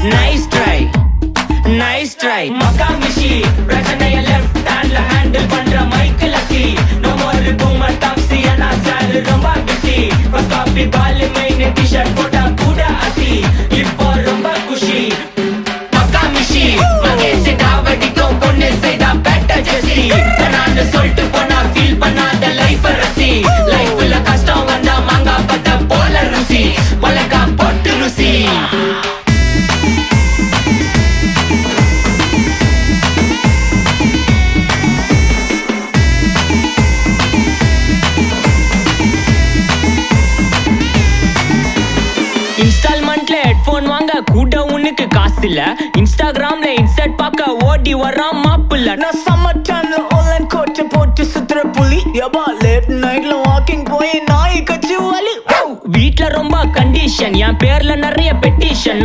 nice try, nice try. Makamishi, பிரச்சனைய left handல handle பண்ற Michael அசி. No more boomer taxi, ஆனா சார் ரொம்ப busy. First copy ball main t-shirt போட்டா கூட அசி. இப்போ ரொம்ப குஷி. Makamishi, மகேஷ் டாவடிக்கும் பொண்ணு செய்தா better ஜெசி. நான் சொல்லிட்டு போனா feel பண்ணாத life ரசி. லைஃப்ல கஷ்டம் வந்தா மாங்கா பத்த போல ருசி. மொளகா போட்டு ருசி. இன்ஸ்டால்மெண்ட்ல ஹெட்போன் வாங்க கூட உனக்கு காசு இல்ல. இன்ஸ்டாகிராம்ல இன்ஸ்டன்ட் பார்க்க ஓடி வரான் மாப்பிள்ள. நான் சம்மர் டைம்ல ஆன்லைன் கோட்டை போட்டு சுத்துற புலி. யபா லேட் நைட்ல வாக்கிங் போய் நாய் கச்சி வலி. வீட்ல ரொம்ப கண்டிஷன், என் பேர்ல நிறைய பெட்டிஷன்.